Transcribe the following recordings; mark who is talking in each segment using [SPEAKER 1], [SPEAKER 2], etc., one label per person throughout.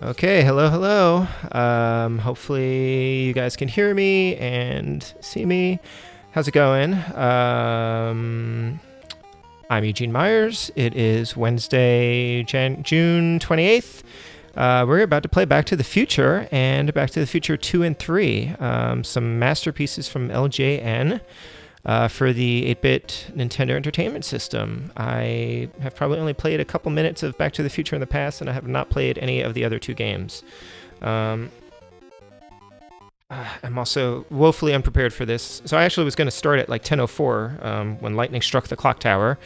[SPEAKER 1] Okay, hello, hello. Hopefully you guys can hear me and see me. How's it going? I'm Eugene Myers. It is Wednesday, June 28th. We're about to play Back to the Future and Back to the Future 2 and 3. Some masterpieces from LJN. For the 8-bit Nintendo Entertainment System. I have probably only played a couple minutes of Back to the Future in the past, and I have not played any of the other two games. I'm also woefully unprepared for this. So I actually was going to start at like 10:04 when lightning struck the clock tower,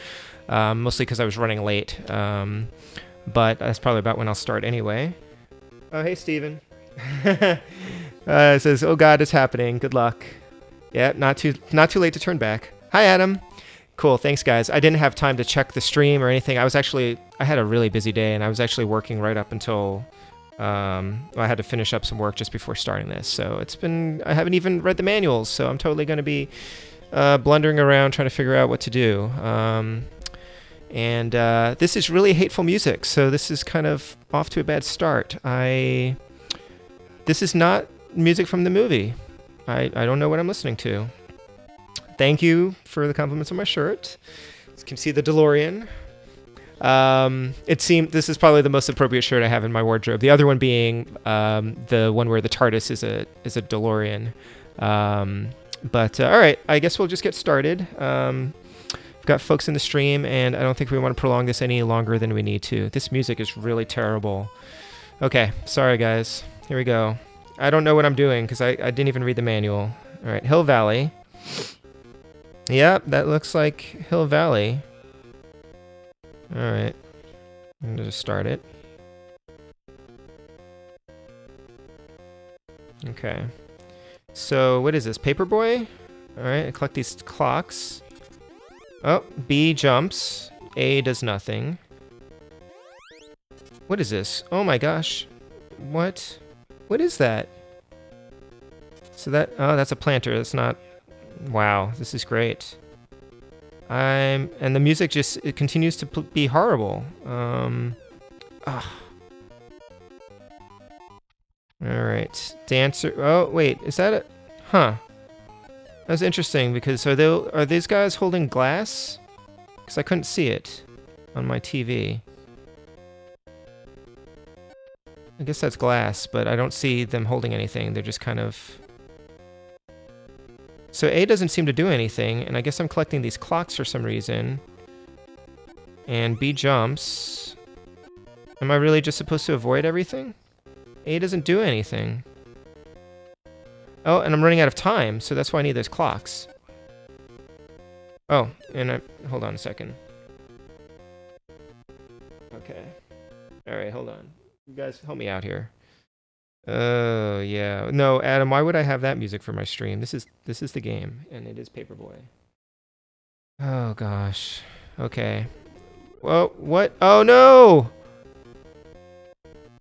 [SPEAKER 1] mostly because I was running late. But that's probably about when I'll start anyway. Oh, hey, Steven. It says, oh God, it's happening. Good luck. Yeah, not too late to turn back. Hi, Adam. Cool, thanks, guys. I didn't have time to check the stream or anything. I had a really busy day, and I was actually working right up until, I had to finish up some work just before starting this. So I haven't even read the manuals, so I'm totally going to be blundering around trying to figure out what to do. This is really hateful music, so this is kind of off to a bad start. This is not music from the movie. I don't know what I'm listening to. Thank you for the compliments on my shirt. You can see the DeLorean. This is probably the most appropriate shirt I have in my wardrobe. The other one being the one where the TARDIS is a DeLorean. All right, I guess we'll just get started. We've got folks in the stream, and I don't think we want to prolong this any longer than we need to. This music is really terrible. Okay, sorry guys. Here we go. I don't know what I'm doing because I didn't even read the manual. All right, Hill Valley. Yep, that looks like Hill Valley. All right, I'm gonna just start it. Okay, so what is this, Paperboy? All right, I collect these clocks. Oh, B jumps, A does nothing. What is this? Oh my gosh, what? What is that? So that's a planter. That's not... Wow, this is great. And the music it continues to be horrible. Alright, dancer... Oh, wait, is that a... Huh. That's interesting, because are these guys holding glass? Because I couldn't see it on my TV. I guess that's glass, but I don't see them holding anything. They're just kind of... So A doesn't seem to do anything, and I guess I'm collecting these clocks for some reason. And B jumps. Am I really just supposed to avoid everything? A doesn't do anything. Oh, and I'm running out of time, so that's why I need those clocks. Oh, and hold on a second. Okay. Alright, hold on. You guys help me out here. Oh, yeah. No, Adam, why would I have that music for my stream? This is the game, and it is Paperboy. Oh, gosh. Okay. Well, what? Oh, no!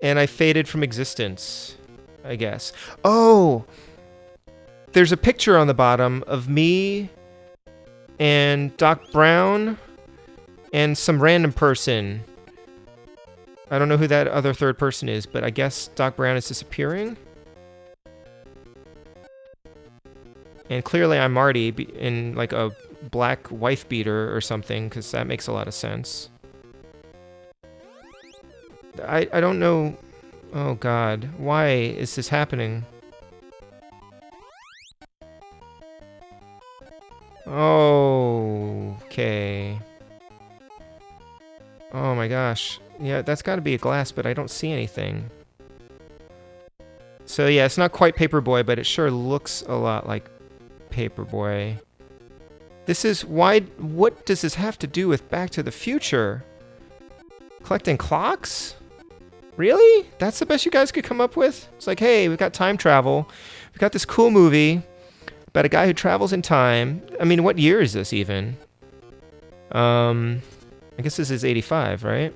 [SPEAKER 1] And I faded from existence, I guess. Oh! There's a picture on the bottom of me and Doc Brown and some random person. I don't know who that other third person is, but I guess Doc Brown is disappearing. And clearly I'm Marty in like a black wife beater or something, because that makes a lot of sense. I don't know... Oh God, why is this happening? Okay. Oh my gosh. Yeah, that's got to be a glass, but I don't see anything. So yeah, it's not quite Paperboy, but it sure looks a lot like Paperboy. This is why... What does this have to do with Back to the Future? Collecting clocks? Really? That's the best you guys could come up with? It's like, hey, we've got time travel. We've got this cool movie about a guy who travels in time. I mean, what year is this even? I guess this is 85, right?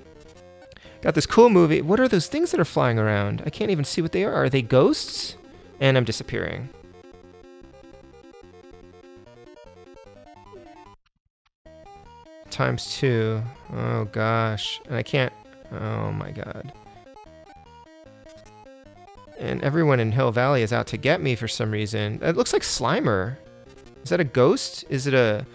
[SPEAKER 1] Got this cool movie. What are those things that are flying around? I can't even see what they are. Are they ghosts? And I'm disappearing. ×2. Oh gosh. And I can't... Oh my god. And everyone in Hill Valley is out to get me for some reason. It looks like Slimer. Is that a ghost? Is it a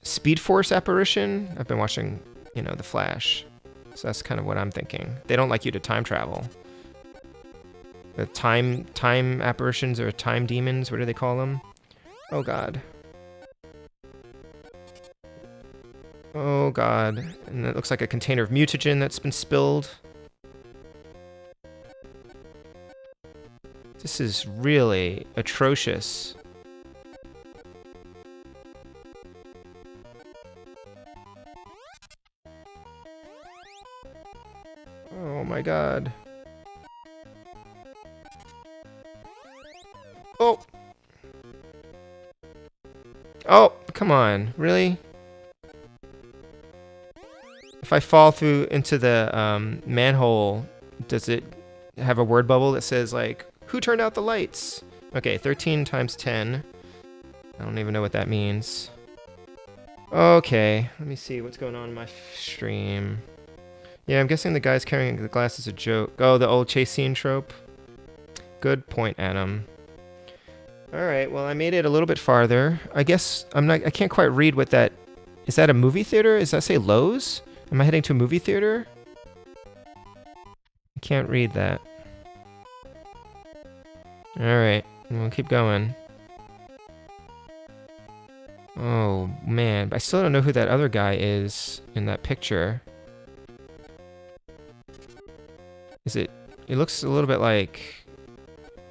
[SPEAKER 1] Speed Force apparition? I've been watching, you know, The Flash. So that's kind of what I'm thinking. They don't like you to time travel. The time apparitions or time demons, what do they call them? Oh god. Oh god. And it looks like a container of mutagen that's been spilled. This is really atrocious. Oh my god. Oh! Oh, come on. Really? If I fall through into the manhole, does it have a word bubble that says, like, who turned out the lights? Okay, 13 times 10. I don't even know what that means. Okay, let me see what's going on in my stream. Yeah, I'm guessing the guy's carrying the glass is a joke. Oh, the old chase scene trope. Good point, Adam. Alright, well, I made it a little bit farther. I guess I can't quite read what that... Is that a movie theater? Does that say Lowe's? Am I heading to a movie theater? I can't read that. Alright, we'll keep going. Oh, man. I still don't know who that other guy is in that picture. Is it... It looks a little bit like...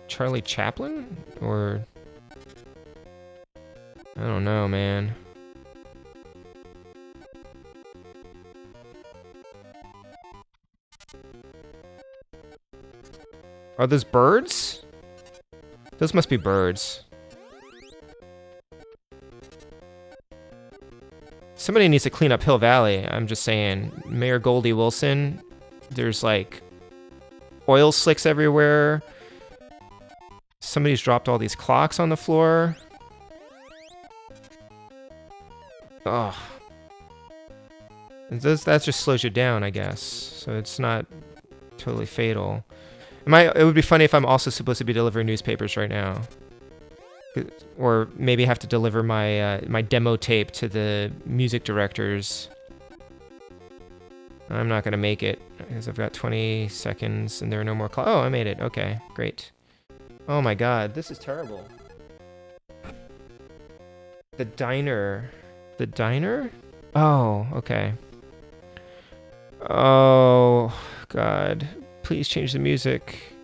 [SPEAKER 1] Charlie Chaplin? Or... I don't know, man. Are those birds? Those must be birds. Somebody needs to clean up Hill Valley. I'm just saying. Mayor Goldie Wilson. There's like oil slicks everywhere. Somebody's dropped all these clocks on the floor. Oh. That just slows you down, I guess. So it's not totally fatal. It would be funny if I'm also supposed to be delivering newspapers right now. Or maybe have to deliver my my demo tape to the music directors. I'm not going to make it, because I've got 20 seconds and there are no more clocks. Oh, I made it. Okay, great. Oh my god, this is terrible. The diner. The diner? Oh, okay. Oh, god. Please change the music.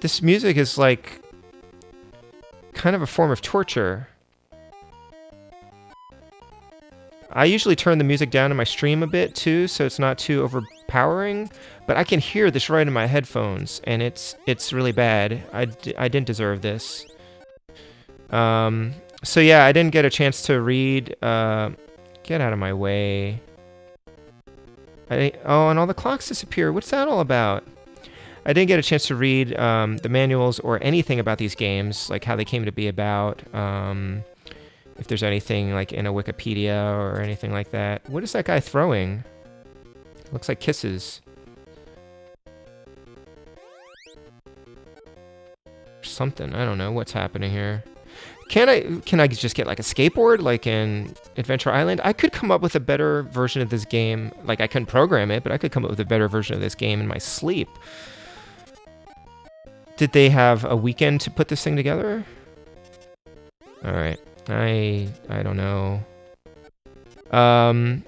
[SPEAKER 1] This music is like kind of a form of torture. I usually turn the music down in my stream a bit too, so it's not too overpowering, but I can hear this right in my headphones, and it's really bad. I didn't deserve this. So yeah, I didn't get a chance to read, get out of my way. Oh, and all the clocks disappear. What's that all about? I didn't get a chance to read the manuals or anything about these games, like how they came to be about, if there's anything like in a Wikipedia or anything like that. What is that guy throwing? Looks like kisses. Something. I don't know what's happening here. Can I just get like a skateboard like in Adventure Island? I could come up with a better version of this game. Like I couldn't program it, but I could come up with a better version of this game in my sleep. Did they have a weekend to put this thing together? All right. I don't know.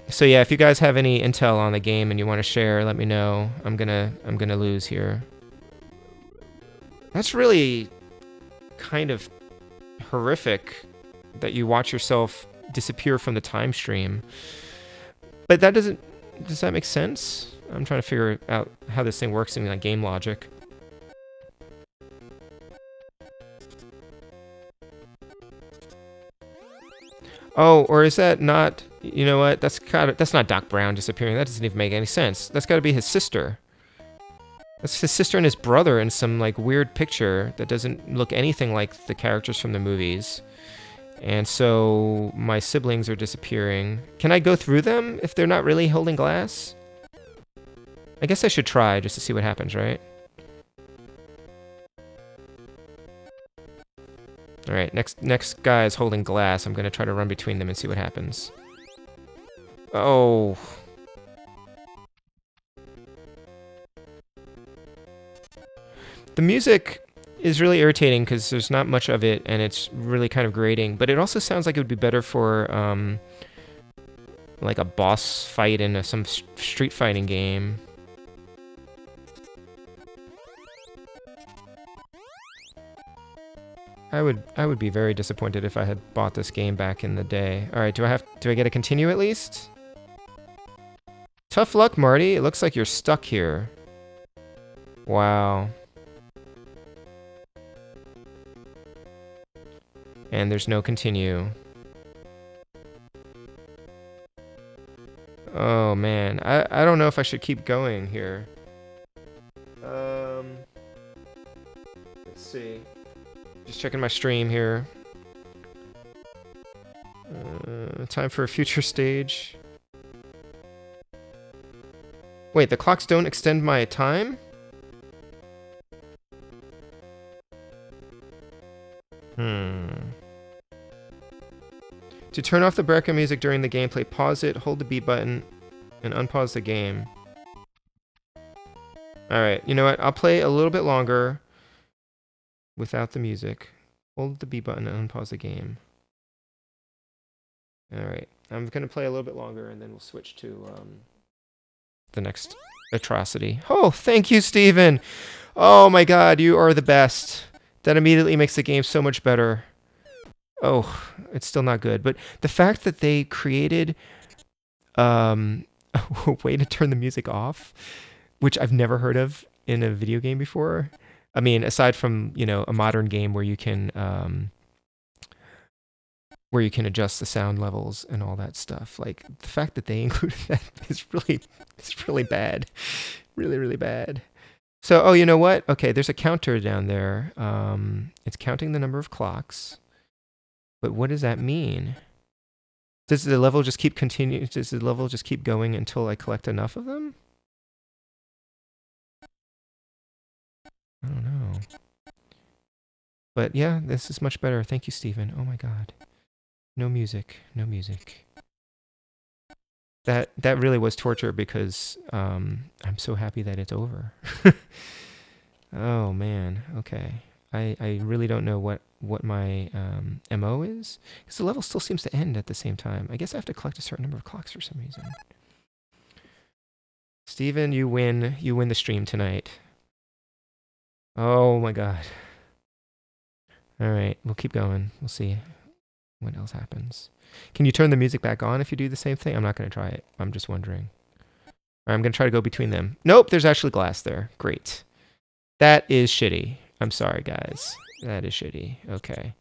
[SPEAKER 1] So yeah, if you guys have any intel on the game and you want to share, let me know. I'm gonna lose here. That's really kind of horrific that you watch yourself disappear from the time stream. But that does that make sense? I'm trying to figure out how this thing works in like game logic. Oh, or is that not, you know what, that's not Doc Brown disappearing. That doesn't even make any sense. That's got to be his sister. That's his sister and his brother in some like weird picture that doesn't look anything like the characters from the movies. And so my siblings are disappearing. Can I go through them if they're not really holding glass? I guess I should try just to see what happens, right? Alright, next guy is holding glass. I'm gonna try to run between them and see what happens. Oh. The music is really irritating because there's not much of it and it's really kind of grating, but it also sounds like it would be better for like a boss fight in some street fighting game. I would be very disappointed if I had bought this game back in the day. All right, do I get to continue at least? Tough luck, Marty. It looks like you're stuck here. Wow. And there's no continue. Oh man, I don't know if I should keep going here. Let's see. Just checking my stream here. Time for a future stage. Wait, the clocks don't extend my time? To turn off the background music during the gameplay, pause it, hold the B button, and unpause the game. Alright, you know what? I'll play a little bit longer without the music. Hold the B button and unpause the game. Alright, I'm going to play a little bit longer and then we'll switch to the next atrocity. Oh, thank you, Steven! Oh my god, you are the best. That immediately makes the game so much better. Oh, it's still not good. But the fact that they created a way to turn the music off, which I've never heard of in a video game before. I mean, aside from, you know, a modern game where you can adjust the sound levels and all that stuff. Like, the fact that they included that is really bad. Really, really bad. So, oh, you know what? Okay, there's a counter down there. It's counting the number of clocks. But what does that mean? Does the level just keep continuing? Does the level just keep going until I collect enough of them? I don't know. But yeah, this is much better. Thank you, Stephen. Oh my god. No music. No music. That really was torture because I'm so happy that it's over. Oh man. Okay. I really don't know what my MO is, because the level still seems to end at the same time. I guess I have to collect a certain number of clocks for some reason. Steven, you win the stream tonight. Oh my god. Alright, we'll keep going. We'll see what else happens. Can you turn the music back on if you do the same thing? I'm not going to try it. I'm just wondering. Alright, I'm going to try to go between them. Nope, there's actually glass there. Great. That is shitty. I'm sorry, guys. That is shitty. Okay.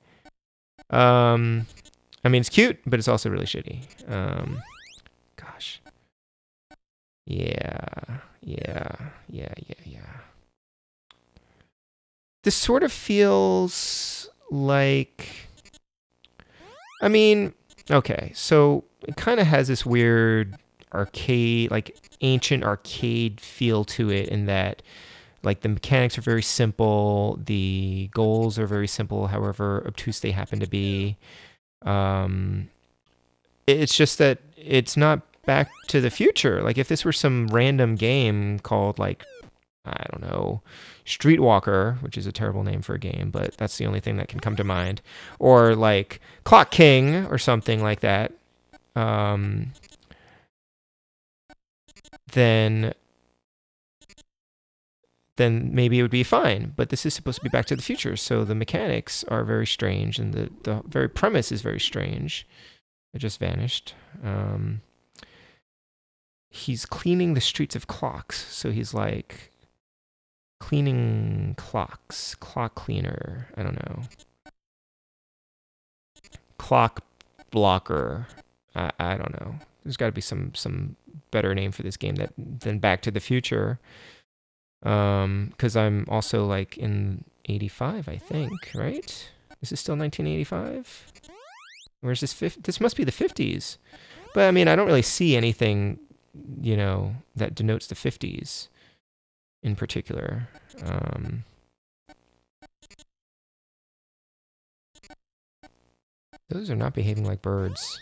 [SPEAKER 1] I mean, it's cute, but it's also really shitty. Gosh. Yeah. This sort of feels like... I mean, okay, so it kind of has this weird arcade, like ancient arcade feel to it in that like the mechanics are very simple, the goals are very simple, however obtuse they happen to be. It's just that it's not Back to the Future. Like if this were some random game called like, I don't know, Streetwalker, which is a terrible name for a game, but that's the only thing that can come to mind, or like Clock King or something like that, then maybe it would be fine. But this is supposed to be Back to the Future, so the mechanics are very strange, and the very premise is very strange. It just vanished. He's cleaning the streets of clocks, so he's like cleaning clocks, clock cleaner, I don't know. Clock blocker, I don't know. There's got to be some better name for this game than Back to the Future. Because I'm also like in 85, I think, right? Is this still 1985? Or is this this must be the 50s. But I mean, I don't really see anything you know, that denotes the 50s in particular. Those are not behaving like birds.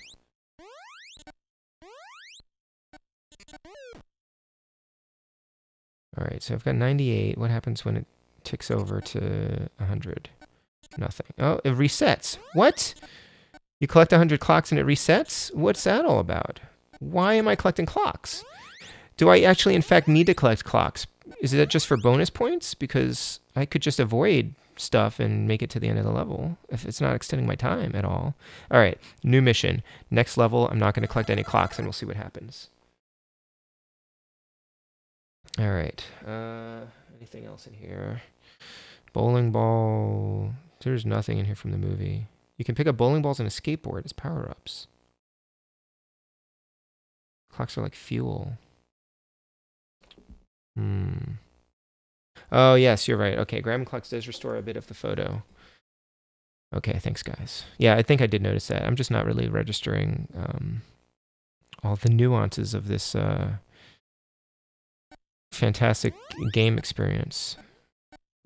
[SPEAKER 1] All right, so I've got 98. What happens when it ticks over to 100? Nothing. Oh, it resets. What? You collect 100 clocks and it resets? What's that all about? Why am I collecting clocks? Do I actually, in fact, need to collect clocks? Is it just for bonus points? Because I could just avoid stuff and make it to the end of the level if it's not extending my time at all. All right, new mission. Next level, I'm not going to collect any clocks, and we'll see what happens. All right. Anything else in here? Bowling ball. There's nothing in here from the movie. You can pick up bowling balls and a skateboard as power-ups. Clocks are like fuel. Oh, yes, you're right. Okay, grabbing clocks does restore a bit of the photo. Okay, thanks, guys. Yeah, I think I did notice that. I'm just not really registering all the nuances of this fantastic game experience.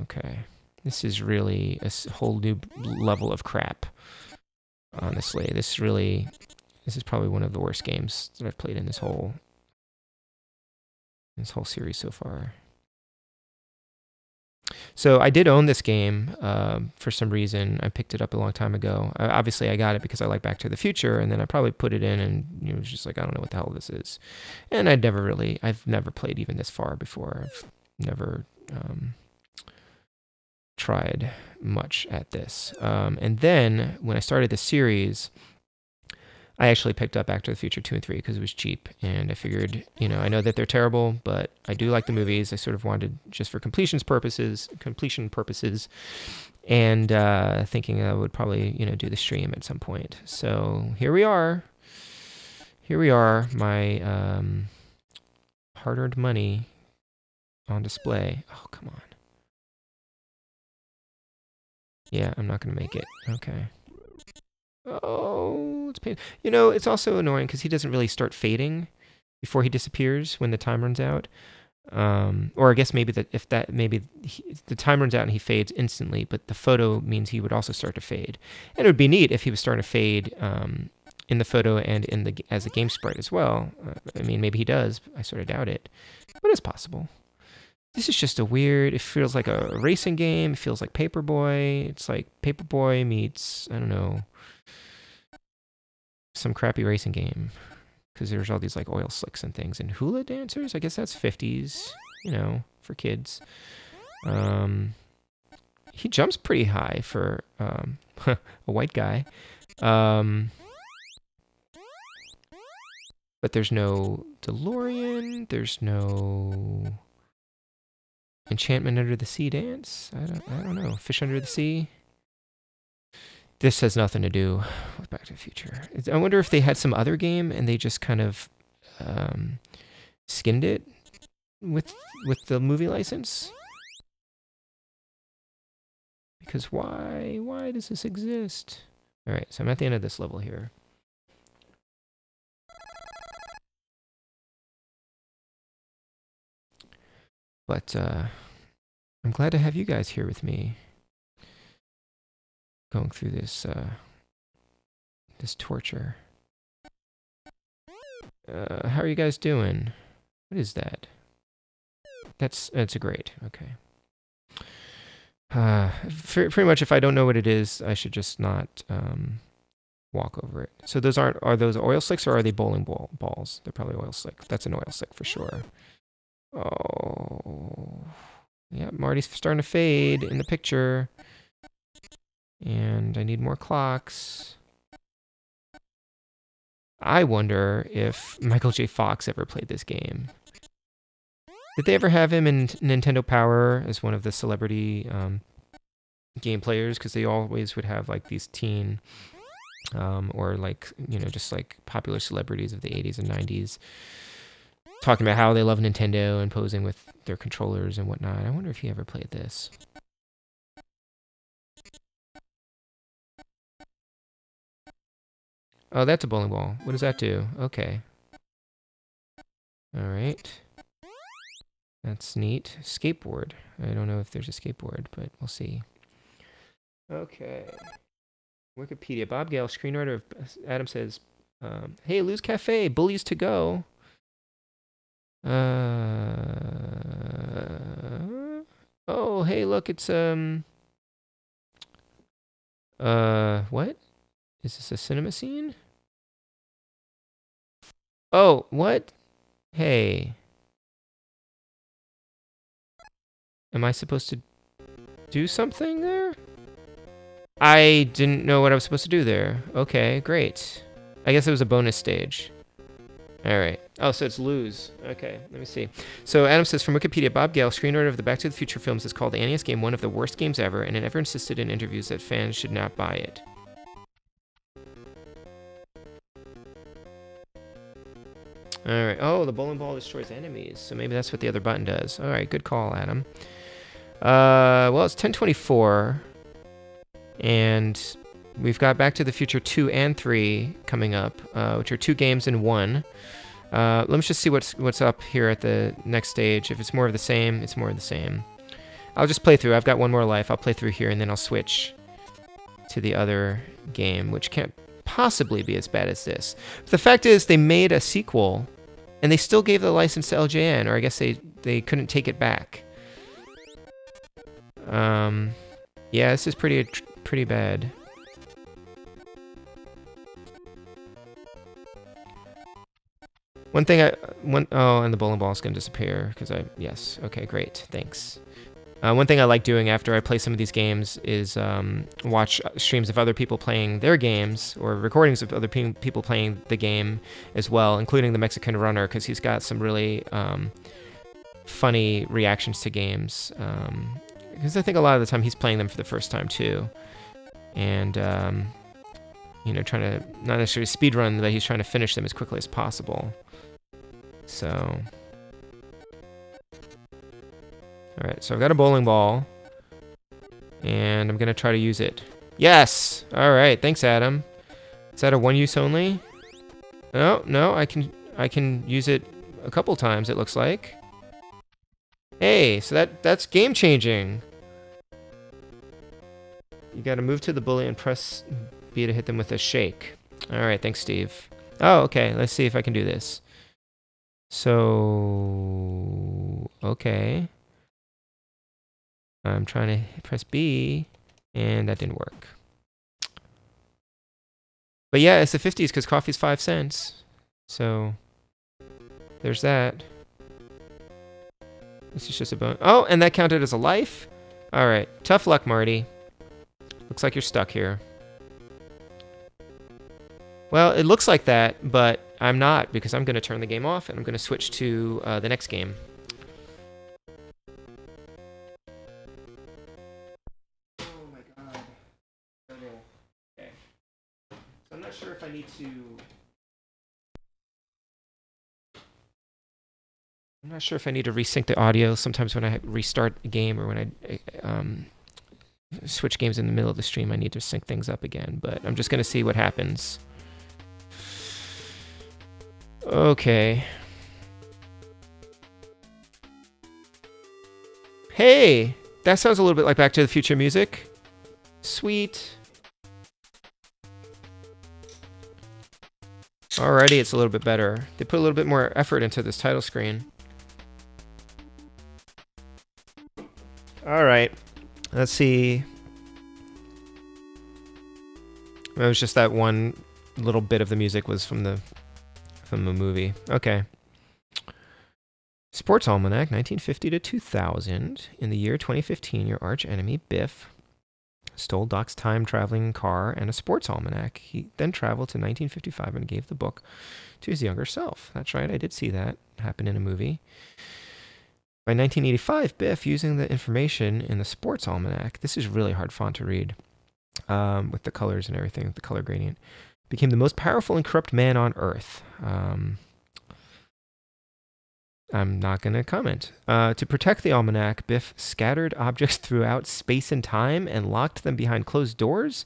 [SPEAKER 1] Okay. This is really a whole new level of crap, honestly. This is probably one of the worst games that I've played in this whole series so far. So I did own this game for some reason. I picked it up a long time ago. Obviously, I got it because I like Back to the Future, and then I probably put it in and it was just like, I don't know what the hell this is. And I've never played even this far before. I've never tried much at this. And then when I started the series, I actually picked up Back to the Future 2 and 3 because it was cheap, and I figured, you know, I know that they're terrible, but I do like the movies. I sort of wanted just for completion purposes, and thinking I would probably, you know, do the stream at some point. So here we are. My hard-earned money on display. Oh, come on. Yeah, I'm not going to make it. Okay. Oh, it's pain. You know, it's also annoying because he doesn't really start fading before he disappears when the time runs out. Or I guess maybe the time runs out and he fades instantly, but the photo means he would also start to fade. And it would be neat if he was starting to fade in the photo and as a game sprite as well. I mean, maybe he does. I sort of doubt it, but it's possible. This is just it feels like a racing game. It feels like Paperboy. It's like Paperboy meets, I don't know, some crappy racing game. Because there's all these like oil slicks and things. And hula dancers? I guess that's 50s, you know, for kids. He jumps pretty high for a white guy. But there's no DeLorean. There's no Enchantment Under the Sea dance? I don't know. Fish Under the Sea? This has nothing to do with Back to the Future. I wonder if they had some other game and they just kind of skinned it with the movie license. Because why does this exist? All right, so I'm at the end of this level here. But I'm glad to have you guys here with me, going through this this torture. How are you guys doing? What is that? That's a great. Okay. Pretty much, if I don't know what it is, I should just not walk over it. So those are those oil slicks or are they bowling balls? They're probably oil slick. That's an oil slick for sure. Oh, yeah, Marty's starting to fade in the picture. And I need more clocks. I wonder if Michael J. Fox ever played this game. Did they ever have him in Nintendo Power as one of the celebrity game players? Because they always would have like these teen or like, you know, just like popular celebrities of the 80s and 90s talking about how they love Nintendo and posing with their controllers and whatnot. I wonder if he ever played this. Oh, that's a bowling ball. What does that do? Okay. All right. That's neat. Skateboard. I don't know if there's a skateboard, but we'll see. Okay. Wikipedia. Bob Gale, screenwriter of Adam says, hey, Lou's Cafe, bullies to go. Oh, hey, look, it's, what? Is this a cinema scene? Oh, what? Hey. Am I supposed to do something there? I didn't know what I was supposed to do there. Okay, great. I guess it was a bonus stage. All right. Oh, so it's lose. Okay, let me see. So Adam says, from Wikipedia, Bob Gale, screenwriter of the Back to the Future films, has called the NES game one of the worst games ever, and never insisted in interviews that fans should not buy it. All right. Oh, the bowling ball destroys enemies, so maybe that's what the other button does. All right, good call, Adam. Well, it's 10:24, and we've got Back to the Future 2 and 3 coming up, which are 2 games in one. Let me just see what's up here at the next stage. If it's more of the same, it's more of the same. I'll just play through. I've got one more life. I'll play through here, and then I'll switch to the other game, which can't possibly be as bad as this. But the fact is, they made a sequel, and they still gave the license to LJN, or I guess they couldn't take it back. Yeah, this is pretty bad. Oh, and the bowling ball is going to disappear because yes, okay, great, thanks. One thing I like doing after I play some of these games is watch streams of other people playing their games, or recordings of other people playing the game as well, including the Mexican Runner, because he's got some really funny reactions to games. Because I think a lot of the time he's playing them for the first time too, and you know, trying to not necessarily speedrun, but he's trying to finish them as quickly as possible. So, all right, so I've got a bowling ball, and I'm gonna try to use it. Yes. All right. Thanks, Adam. Is that a one use only? No, I can use it a couple times. It looks like. Hey, so that's game changing. You got to move to the bully and press B to hit them with a shake. All right, thanks, Steve. Oh, okay. Let's see if I can do this. So, okay. I'm trying to press B, and that didn't work. But yeah, it's the 50s because coffee's 5 cents. So, there's that. This is just a bone. Oh, and that counted as a life? All right. Tough luck, Marty. Looks like you're stuck here. Well, it looks like that, but I'm not, because I'm going to turn the game off, and I'm going to switch to the next game. Oh my god. Okay. So I'm not sure if I need to... I'm not sure if I need to resync the audio. Sometimes when I restart a game, or when I switch games in the middle of the stream, I need to sync things up again. But I'm just going to see what happens. Okay. Hey! That sounds a little bit like Back to the Future music. Sweet. Alrighty, it's a little bit better. They put a little bit more effort into this title screen. Alright. Let's see. It was just that one little bit of the music was from the movie. Okay. Sports Almanac, 1950 to 2000. In the year 2015, your arch enemy, Biff, stole Doc's time-traveling car and a sports almanac. He then traveled to 1955 and gave the book to his younger self. That's right, I did see that happen in a movie. By 1985, Biff, using the information in the sports almanac, this is really hard font to read, with the colors and everything, the color gradient, became the most powerful and corrupt man on Earth. I'm not going to comment. To protect the almanac, Biff scattered objects throughout space and time and locked them behind closed doors.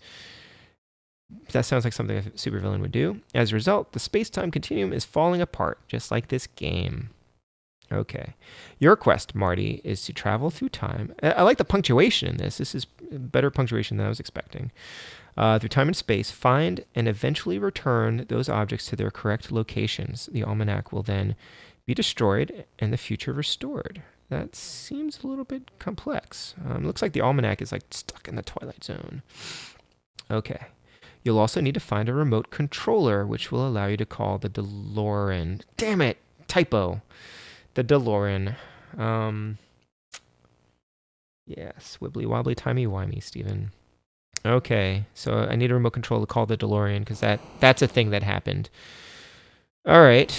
[SPEAKER 1] That sounds like something a supervillain would do. As a result, the space-time continuum is falling apart, just like this game. Okay. Your quest, Marty, is to travel through time. I like the punctuation in this. This is better punctuation than I was expecting. Through time and space, find and eventually return those objects to their correct locations. The almanac will then be destroyed and the future restored. That seems a little bit complex. Looks like the almanac is like stuck in the Twilight Zone. Okay. You'll also need to find a remote controller, which will allow you to call the DeLorean. Damn it! Typo. The DeLorean. Yes, wibbly wobbly timey wimey, Steven. Okay, so I need a remote control to call the DeLorean because that's a thing that happened. All right,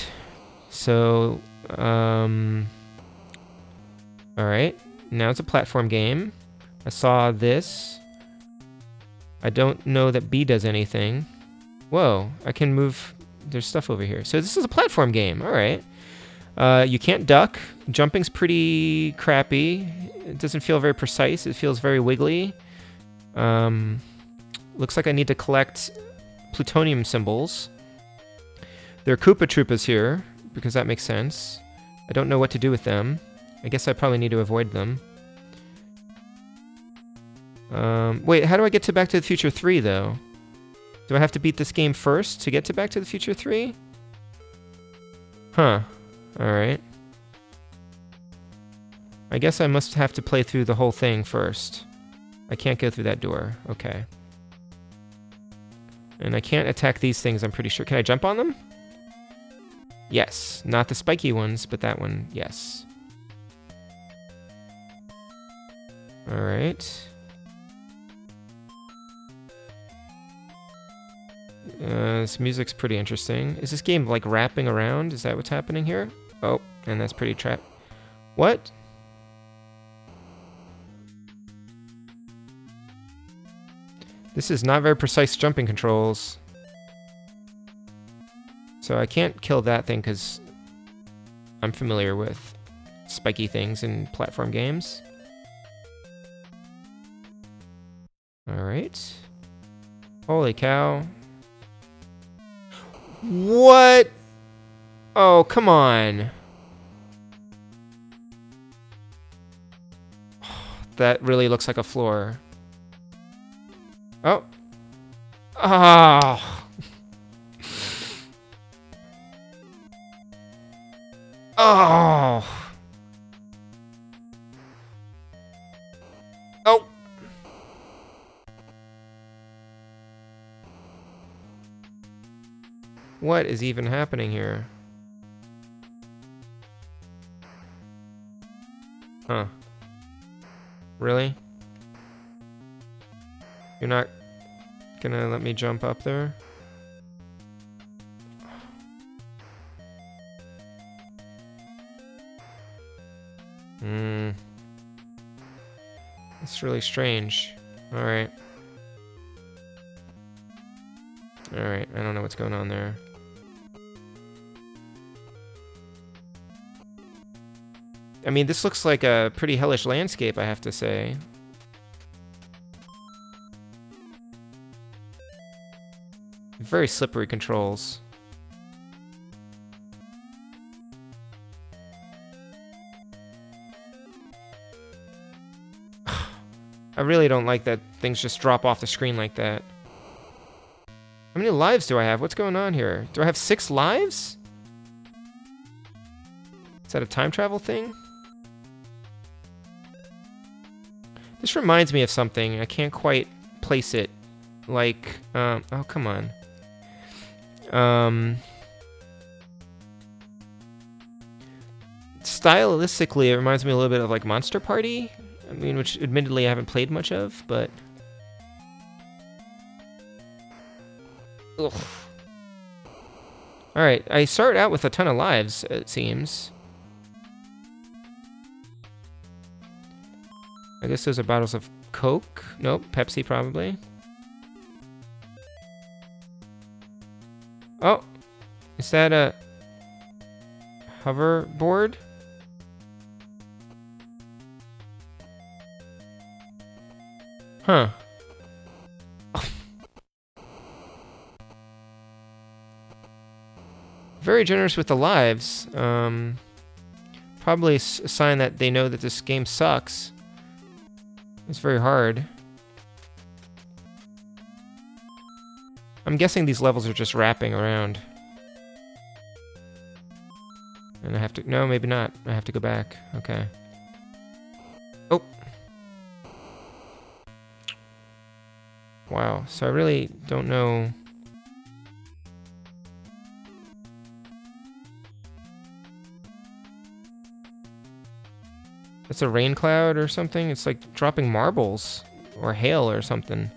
[SPEAKER 1] so all right, now it's a platform game. I saw this. I don't know that B does anything. Whoa, I can move. There's stuff over here. So this is a platform game. All right. You can't duck. Jumping's pretty crappy. It doesn't feel very precise. It feels very wiggly. Looks like I need to collect plutonium symbols. There are Koopa Troopas here, because that makes sense. I don't know what to do with them. I guess I probably need to avoid them. Wait, how do I get to Back to the Future 3, though? Do I have to beat this game first to get to Back to the Future 3? Huh. Alright. I guess I must have to play through the whole thing first. I can't go through that door. Okay. And I can't attack these things, I'm pretty sure. Can I jump on them? Yes. Not the spiky ones, but that one, yes. Alright. This music's pretty interesting. Is this game, like, wrapping around? Is that what's happening here? Oh, and that's pretty trap. What? This is not very precise jumping controls. So I can't kill that thing because I'm familiar with spiky things in platform games. Alright. Holy cow. What? Oh, come on. That really looks like a floor. Oh. Oh. Oh. Oh. What is even happening here? Huh. Really? You're not gonna let me jump up there? It's really strange. Alright. Alright, I don't know what's going on there. I mean, this looks like a pretty hellish landscape, I have to say. Very slippery controls. I really don't like that things just drop off the screen like that. How many lives do I have? What's going on here? Do I have 6 lives? Is that a time travel thing? This reminds me of something. I can't quite place it. Like, oh, come on. Stylistically, it reminds me a little bit of like Monster Party. I mean, which admittedly I haven't played much of, but... Ugh. Alright, I started out with a ton of lives, it seems. I guess those are bottles of Coke? Nope, Pepsi probably. Oh! Is that a... hoverboard? Huh. Very generous with the lives. Probably a sign that they know that this game sucks. It's very hard. I'm guessing these levels are just wrapping around. And I have to... No, maybe not. I have to go back. Okay. Oh. Wow. So I really don't know... It's a rain cloud or something? It's like dropping marbles. Or hail or something.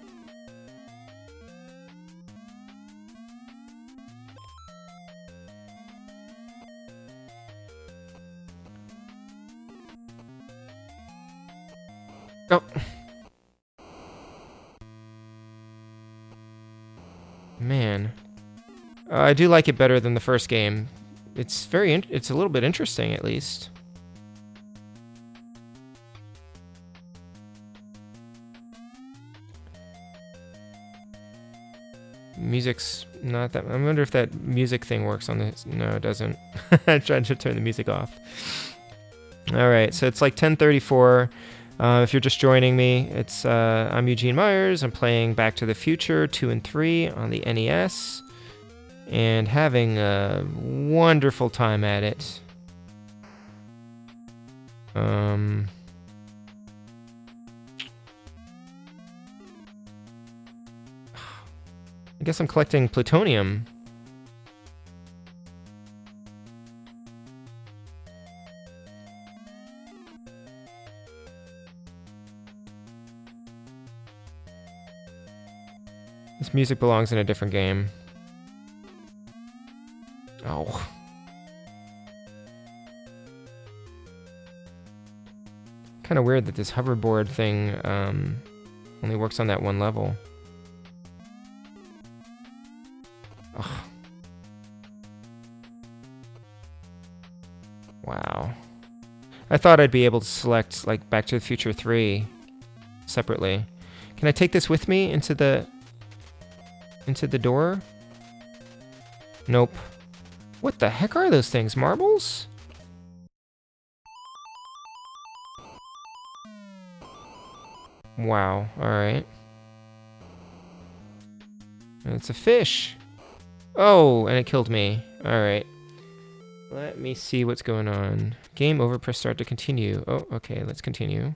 [SPEAKER 1] Oh. Man. I do like it better than the first game. It's it's a little bit interesting, at least. Music's not that... I wonder if that music thing works on this. No, it doesn't. I tried to turn the music off. Alright, so it's like 10:34. If you're just joining me, it's I'm Eugene Myers. I'm playing Back to the Future 2 and 3 on the NES. And having a wonderful time at it. I guess I'm collecting plutonium. This music belongs in a different game. Oh. Kind of weird that this hoverboard thing only works on that one level. Ugh. Wow. I thought I'd be able to select, like, Back to the Future 3 separately. Can I take this with me into the door? Nope. What the heck are those things? Marbles? Wow. Alright. It's a fish. Oh, and it killed me. Alright. Let me see what's going on. Game over, press start to continue. Oh, okay, let's continue.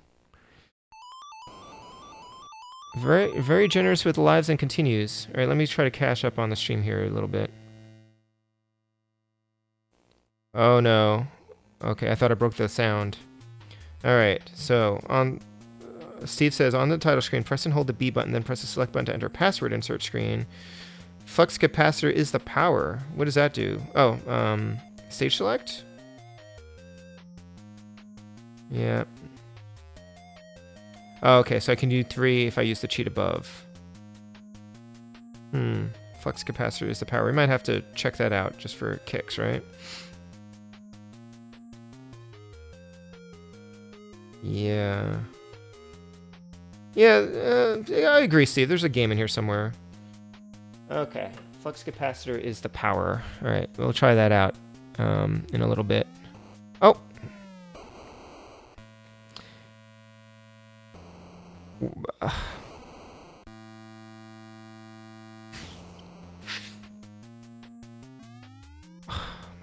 [SPEAKER 1] Very, very generous with lives and continues. Alright, let me try to cash up on the stream here a little bit. Oh no. Okay, I thought I broke the sound. Alright, so on... Steve says, on the title screen, press and hold the B button, then press the select button to enter password insert screen. Flux capacitor is the power. What does that do? Oh, stage select? Yeah. Oh, okay, so I can do 3 if I use the cheat above. Flux capacitor is the power. We might have to check that out just for kicks, right? Yeah. Yeah, I agree, Steve. There's a game in here somewhere. Okay. Flux capacitor is the power. Alright, we'll try that out in a little bit. Oh! Oh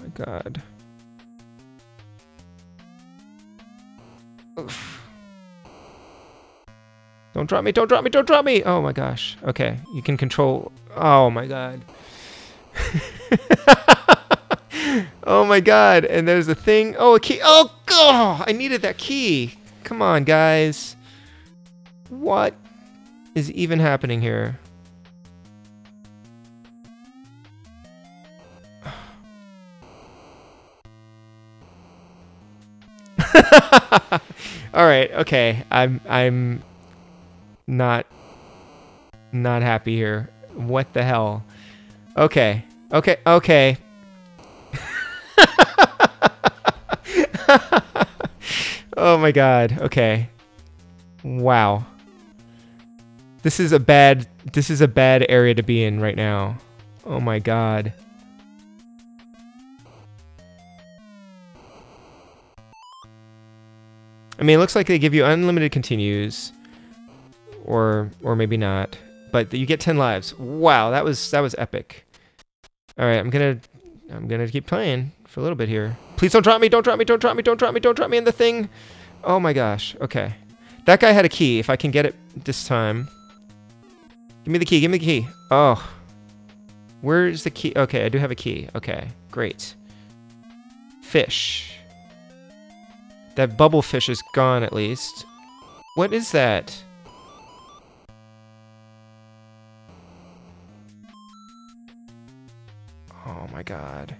[SPEAKER 1] my god. Oof. Don't drop me, don't drop me, don't drop me! Oh my gosh. Okay, you can control... Oh my god. Oh my god, and there's a thing... Oh, a key! Oh, God! I needed that key! Come on, guys. What is even happening here? Alright, okay. I'm not happy here. What the hell? Okay. Okay. Okay. Oh my god. Okay. Wow. This is a bad area to be in right now. Oh my god. I mean, it looks like they give you unlimited continues, or maybe not, but you get 10 lives. Wow, that was epic. All right, I'm gonna keep playing for a little bit here. Please don't drop me! Don't drop me! Don't drop me! Don't drop me! Don't drop me in the thing! Oh my gosh. Okay, that guy had a key. If I can get it this time, give me the key. Give me the key. Oh, where's the key? Okay, I do have a key. Okay, great. Fish. That bubble fish is gone at least. What is that? Oh my god.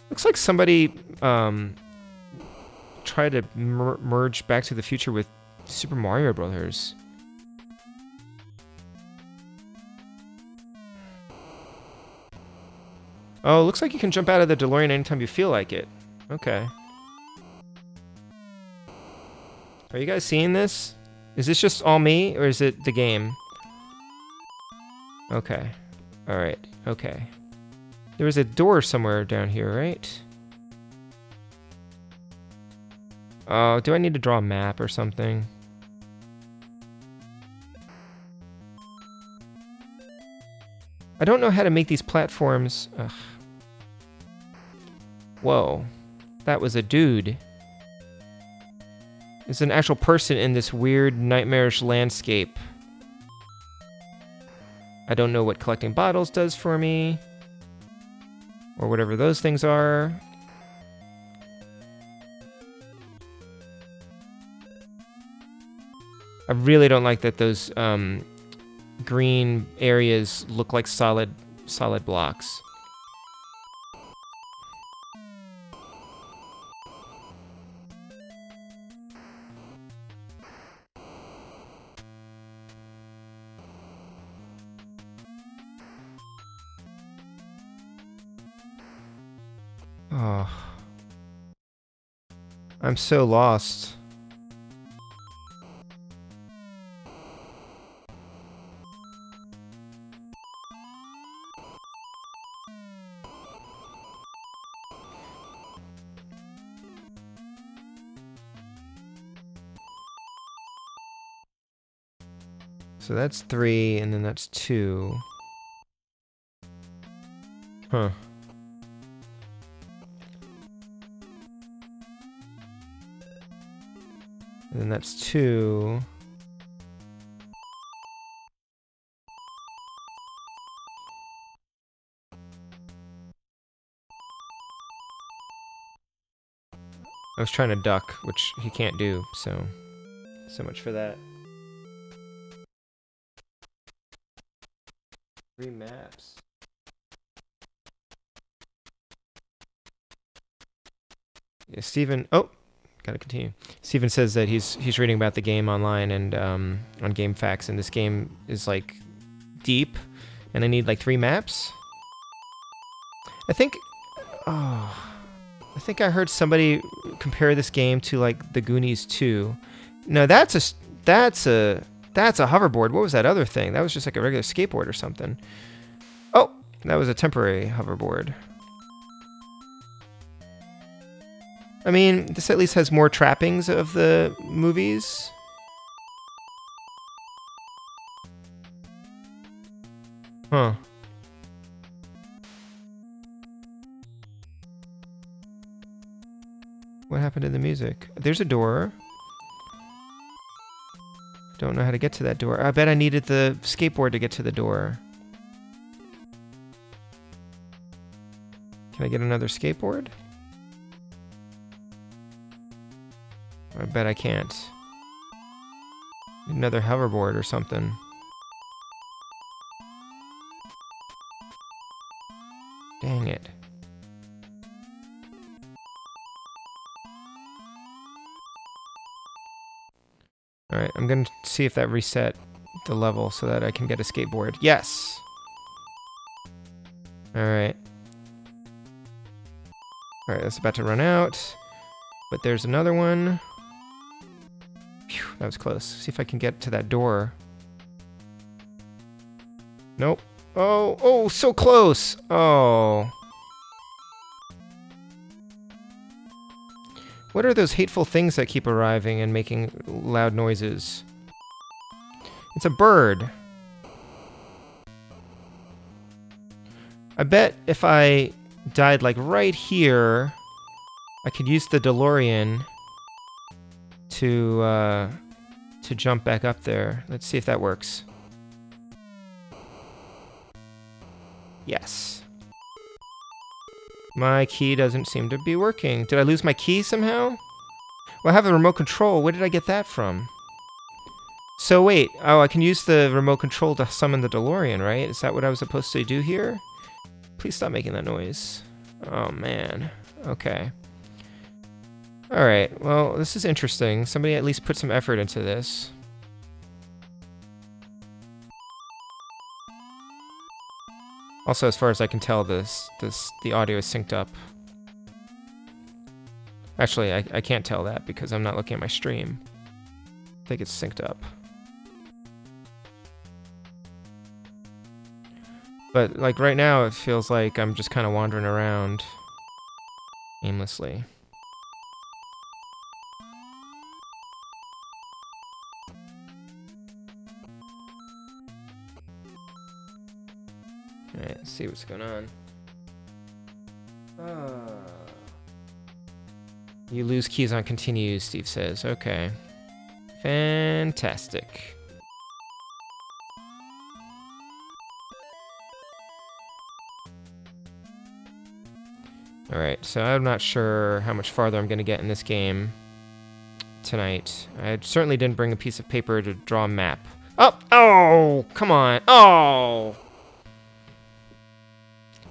[SPEAKER 1] Looks like somebody tried to merge Back to the Future with Super Mario Brothers. Oh, looks like you can jump out of the DeLorean anytime you feel like it. Okay. Are you guys seeing this? Is this just all me, or is it the game? Okay. Alright, okay. There was a door somewhere down here, right? Oh, do I need to draw a map or something? I don't know how to make these platforms. Ugh. Whoa. That was a dude. There's an actual person in this weird, nightmarish landscape. I don't know what collecting bottles does for me. Or whatever those things are. I really don't like that those green areas look like solid blocks. Oh. I'm so lost. So that's 3, and then that's 2. Huh. And then that's 2. I was trying to duck, which he can't do, so much for that. 3 maps. Yeah, Steven. Oh, gotta continue. Steven says that he's reading about the game online and on GameFAQs, and this game is like deep, and I need like 3 maps. I think I heard somebody compare this game to like the Goonies 2. No, that's a hoverboard. What was that other thing? That was just like a regular skateboard or something. Oh, that was a temporary hoverboard. I mean, this at least has more trappings of the movies. Huh. What happened to the music? There's a door. Don't know how to get to that door. I bet I needed the skateboard to get to the door. Can I get another skateboard? I bet I can't. Another hoverboard or something. Dang it. Alright, I'm gonna see if that reset the level so that I can get a skateboard. Yes! Alright. Alright, that's about to run out. But there's another one. Phew, that was close. See if I can get to that door. Nope. Oh, so close! Oh. What are those hateful things that keep arriving and making loud noises? It's a bird. I bet if I died like right here, I could use the DeLorean to jump back up there. Let's see if that works. Yes. My key doesn't seem to be working. Did I lose my key somehow? Well, I have a remote control. Where did I get that from? So wait. Oh, I can use the remote control to summon the DeLorean, right? Is that what I was supposed to do here? Please stop making that noise. Oh, man. Okay. Alright, well, this is interesting. Somebody at least put some effort into this. Also, as far as I can tell, the audio is synced up. Actually, I can't tell that because I'm not looking at my stream. I think it's synced up. But, like, right now, it feels like I'm just kind of wandering around aimlessly. Alright, let's see what's going on. You lose keys on continues, Steve says. Okay. Fantastic. Alright, so I'm not sure how much farther I'm going to get in this game tonight. I certainly didn't bring a piece of paper to draw a map. Oh! Oh! Come on! Oh!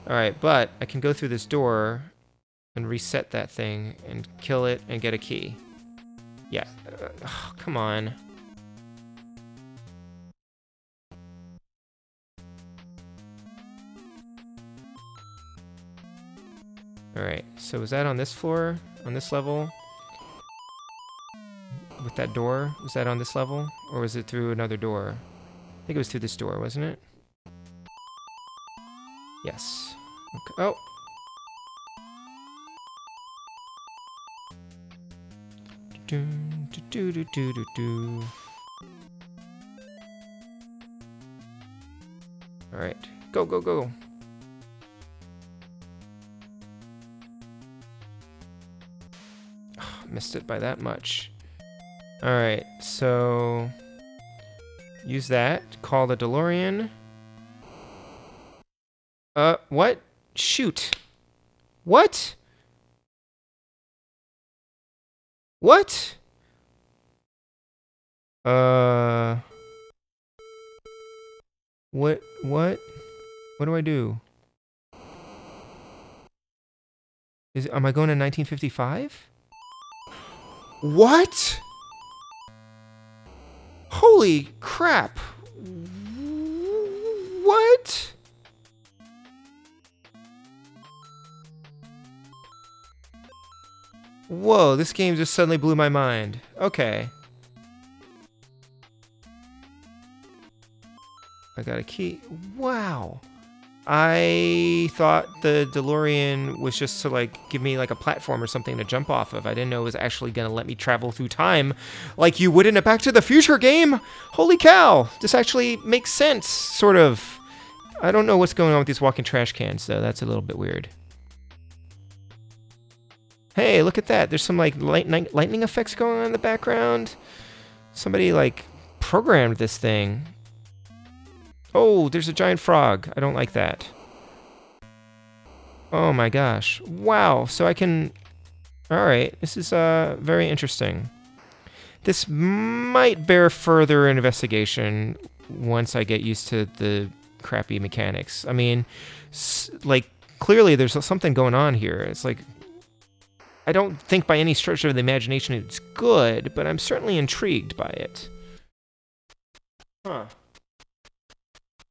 [SPEAKER 1] Alright, but I can go through this door and reset that thing and kill it and get a key. Yeah. Oh, come on. Alright, so was that on this floor? On this level? With that door? Was that on this level? Or was it through another door? I think it was through this door, wasn't it? Yes. Okay. Oh! Do, do, do, do, do, do. Alright. Go, go, go! Missed it by that much. Alright, so use that. Call the DeLorean. What? Shoot. What? What? What? What do I do? Am I going to 1955? What? Holy crap. What? Whoa, this game just suddenly blew my mind. Okay. I got a key. Wow. I thought the DeLorean was just to, like, give me, like, a platform or something to jump off of. I didn't know it was actually gonna let me travel through time like you would in a Back to the Future game! Holy cow! This actually makes sense, sort of. I don't know what's going on with these walking trash cans, though. That's a little bit weird. Hey, look at that. There's some, like, lightning effects going on in the background. Somebody, like, programmed this thing. Oh, there's a giant frog. I don't like that. Oh my gosh. Wow, so I can... Alright, this is very interesting. This might bear further investigation once I get used to the crappy mechanics. I mean, like, clearly there's something going on here. It's like... I don't think by any stretch of the imagination it's good, but I'm certainly intrigued by it. Huh.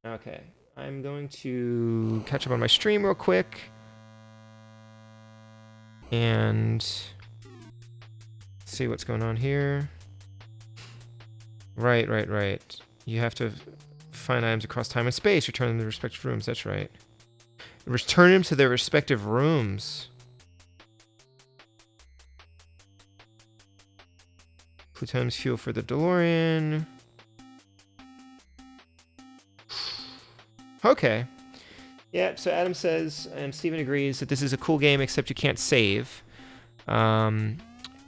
[SPEAKER 1] Okay, I'm going to catch up on my stream real quick. And see what's going on here. Right. You have to find items across time and space, return them to their respective rooms, that's right. Return them to their respective rooms. plutonium's fuel for the DeLorean. Okay. Yeah, so Adam says, and Steven agrees, that this is a cool game, except you can't save.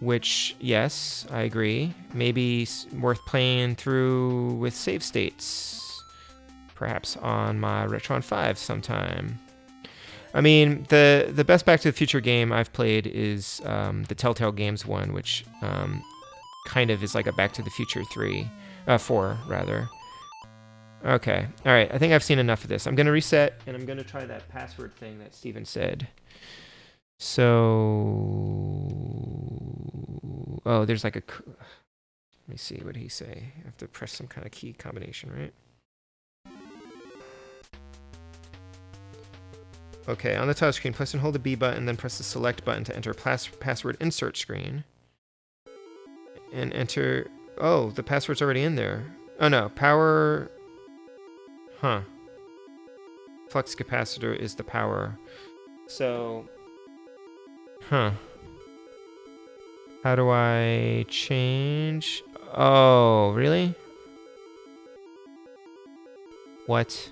[SPEAKER 1] Which, yes, I agree. Maybe worth playing through with save states. Perhaps on my Retron 5 sometime. I mean, the best Back to the Future game I've played is the Telltale Games one, which kind of is like a Back to the Future 4, rather. Okay, all right, I think I've seen enough of this. I'm going to reset, and I'm going to try that password thing that Steven said. So, oh, there's like a, let me see, what did he say? I have to press some kind of key combination, right? Okay, on the touch screen, press and hold the B button, then press the select button to enter password insert screen. And enter, oh, the password's already in there. Oh no, power, huh. Flux capacitor is the power. So, huh. How do I change? Oh, really? What?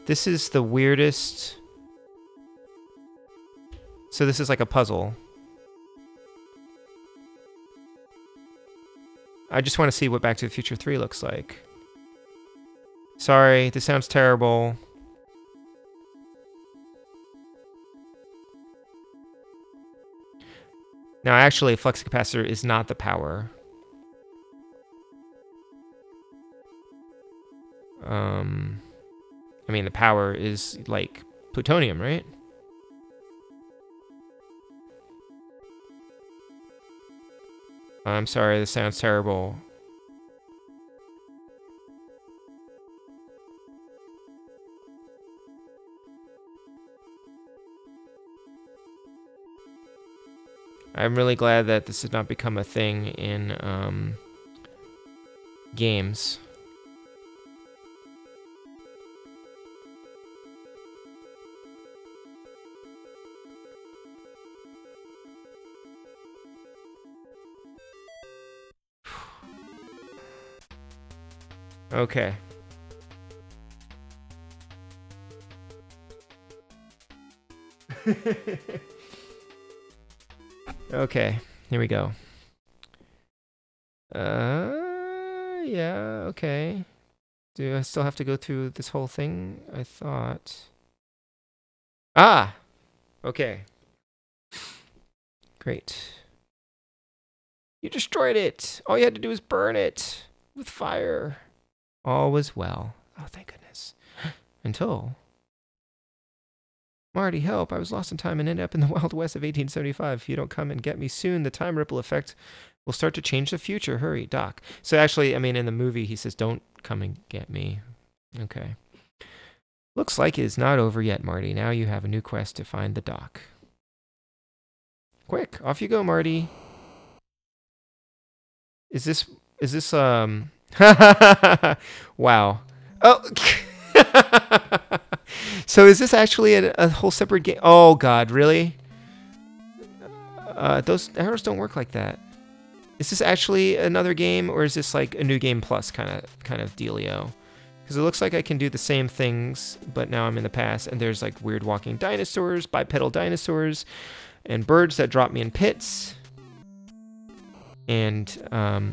[SPEAKER 1] This is the weirdest. So this is like a puzzle. I just want to see what Back to the Future 3 looks like. Sorry, this sounds terrible. Now, actually, flux capacitor is not the power. I mean, the power is like plutonium, right? I'm sorry, this sounds terrible. I'm really glad that this has not become a thing in games. Okay. Okay, here we go. Yeah, okay. Do I still have to go through this whole thing? I thought. Ah! Okay. Great. You destroyed it! All you had to do was burn it with fire. All was well. Oh, thank goodness. Until... Marty, help. I was lost in time and ended up in the Wild West of 1875. If you don't come and get me soon, the time ripple effect will start to change the future. Hurry, Doc. So actually, I mean, in the movie, he says, don't come and get me. Okay. Looks like it is not over yet, Marty. Now you have a new quest to find the Doc. Quick, off you go, Marty. Is this, wow. Oh, so is this actually a whole separate game? Oh God, really? Those arrows don't work like that. Is this actually another game, or is this like a new game plus kind of dealio? Because it looks like I can do the same things, but now I'm in the past, and there's like weird walking dinosaurs, bipedal dinosaurs, and birds that drop me in pits, and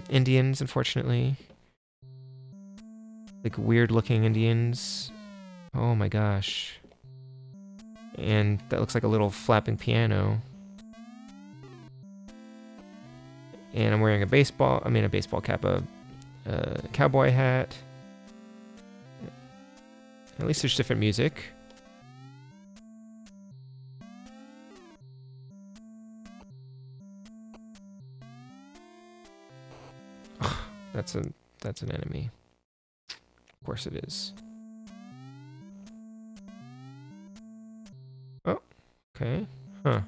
[SPEAKER 1] Indians, unfortunately, like weird looking Indians. Oh my gosh. And that looks like a little flapping piano. And I'm wearing a baseball cap, a cowboy hat. At least there's different music. That's an enemy. Of course it is. Oh, okay. Huh.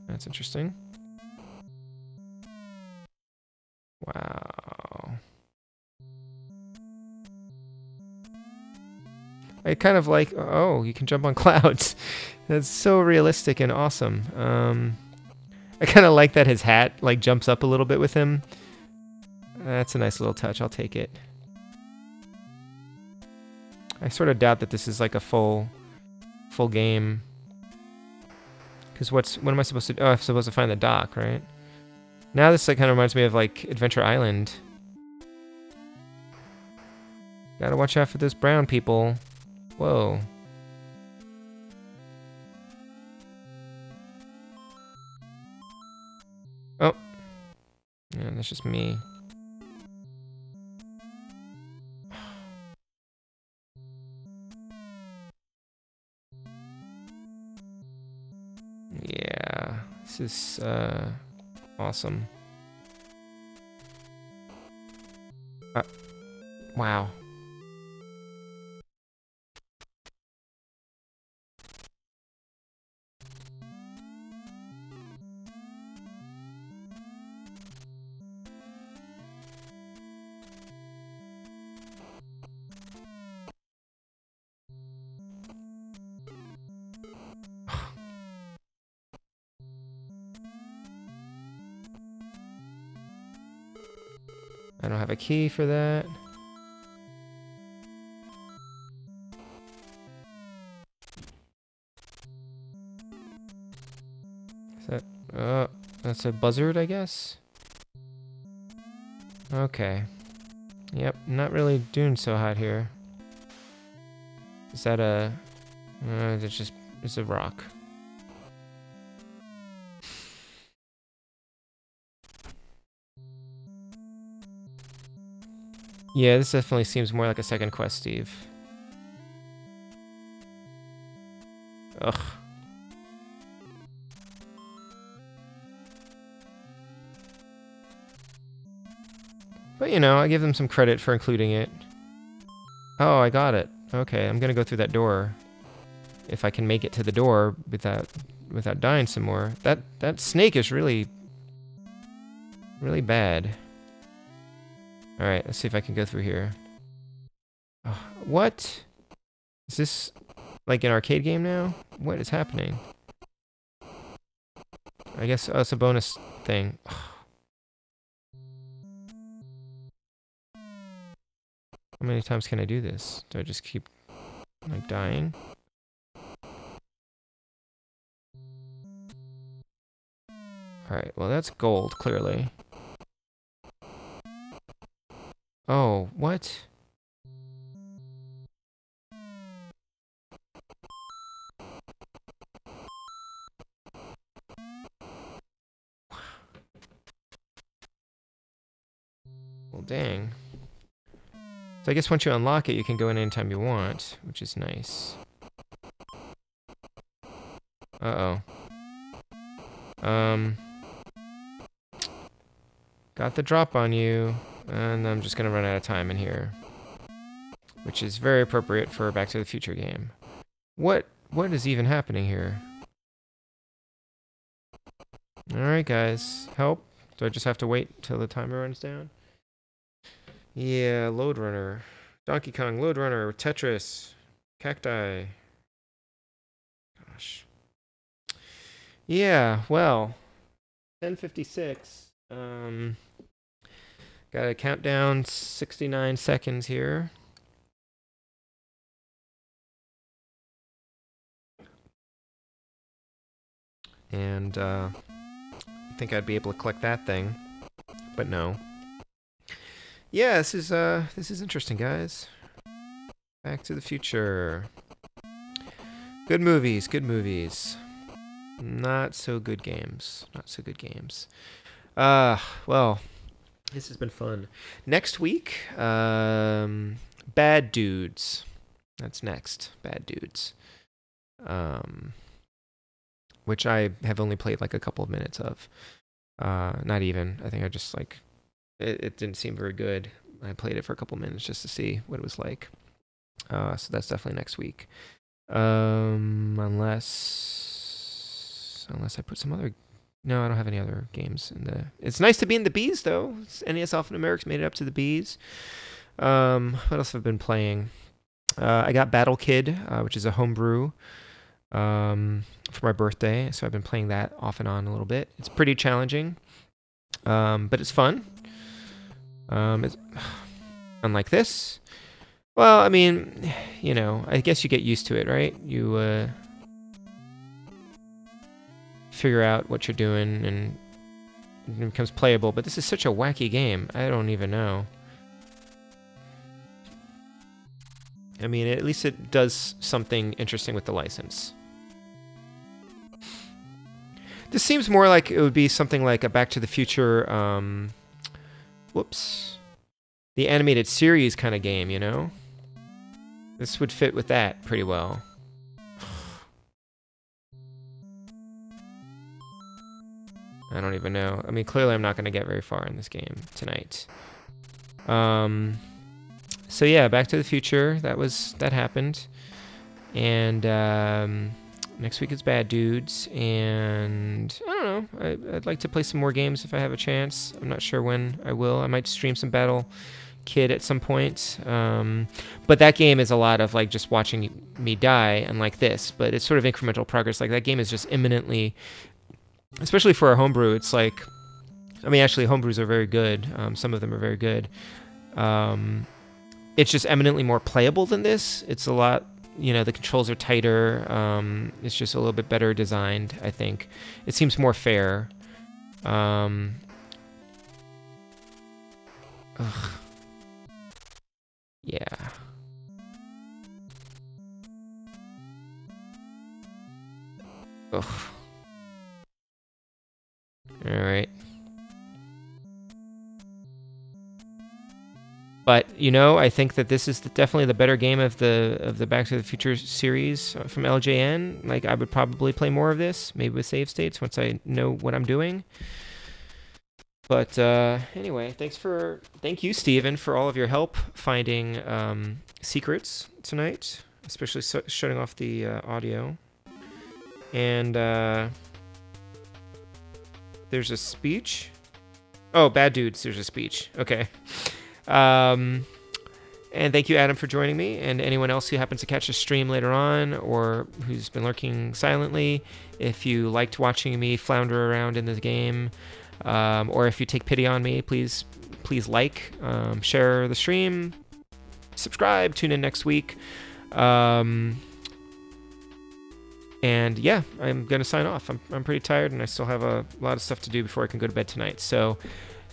[SPEAKER 1] That's interesting. Wow. I kind of like, oh, you can jump on clouds. That's so realistic and awesome. I kind of like that his hat like jumps up a little bit with him. That's a nice little touch. I'll take it. I sort of doubt that this is like a full game. Because what am I supposed to do? Oh, I'm supposed to find the dock, right? Now this like kind of reminds me of like Adventure Island. Gotta watch out for those brown people. Whoa. Oh. Yeah, that's just me. Yeah, this is awesome. Wow. I don't have a key for that. Is that, that's a buzzard, I guess? Okay. Yep, not really doing so hot here. Is that a... it's a rock. Yeah, this definitely seems more like a second quest, Steve. Ugh. But, you know, I give them some credit for including it. Oh, I got it. Okay, I'm gonna go through that door. If I can make it to the door without dying some more. That snake is really bad. Alright, let's see if I can go through here. Oh, what? Is this like an arcade game now? What is happening? I guess it's a bonus thing. How many times can I do this? Do I just keep like dying? Alright, well that's gold, clearly. Oh, what? Well, dang. So I guess once you unlock it, you can go in anytime you want, which is nice. Uh-oh. Got the drop on you. And I'm just gonna run out of time in here, which is very appropriate for a Back to the Future game. What is even happening here? Alright guys, help. Do I just have to wait till the timer runs down? Yeah, Load Runner. Donkey Kong, Load Runner, Tetris, Cacti. Gosh. Yeah, well, 10:56. Got a countdown 69 seconds here. And I think I'd be able to collect that thing, but no. Yeah, this is interesting, guys. Back to the Future. Good movies, good movies. Not so good games. Not so good games. Well, this has been fun. Next week, Bad Dudes. That's next. Bad Dudes. Which I have only played like a couple of minutes of. Not even. I think I just like... It didn't seem very good. I played it for a couple of minutes just to see what it was like. So that's definitely next week. Unless I put some other... No, I don't have any other games in the... It's nice to be in the Bs, though. NES Alphanumeric's made it up to the Bs. What else have I been playing? I got Battle Kid, which is a homebrew for my birthday. So I've been playing that off and on a little bit. It's pretty challenging, but it's fun. It's unlike this. Well, I mean, you know, I guess you get used to it, right? You figure out what you're doing and it becomes playable. But this is such a wacky game. I don't even know. I mean, at least it does something interesting with the license. This seems more like it would be something like a Back to the Future, whoops, the animated series kind of game, you know? This would fit with that pretty well. I don't even know. I mean, clearly I'm not going to get very far in this game tonight. So yeah, Back to the Future, that happened. And next week is Bad Dudes, and I don't know, I'd like to play some more games if I have a chance. I'm not sure when I will. I might stream some Battle Kid at some point. But that game is a lot of like just watching me die, unlike this, but it's sort of incremental progress. Like that game is just imminently, especially for a homebrew, it's like, I mean, actually homebrews are very good. Some of them are very good. It's just eminently more playable than this. It's a lot, you know, the controls are tighter. It's just a little bit better designed, I think. It seems more fair. Ugh. Yeah. Ugh. All right. But, you know, I think that this is definitely the better game of the Back to the Future series from LJN. Like, I would probably play more of this, maybe with save states once I know what I'm doing. But anyway, thank you, Steven, for all of your help finding secrets tonight, especially shutting off the audio. And there's a speech. Oh, Bad Dudes, there's a speech. Okay. And thank you, Adam, for joining me, and anyone else who happens to catch the stream later on or who's been lurking silently. If you liked watching me flounder around in the game, or if you take pity on me, please like, share the stream, subscribe, tune in next week. And yeah, I'm gonna sign off. I'm pretty tired, and I still have a lot of stuff to do before I can go to bed tonight. So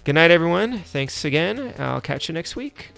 [SPEAKER 1] good night, everyone. Thanks again. I'll catch you next week.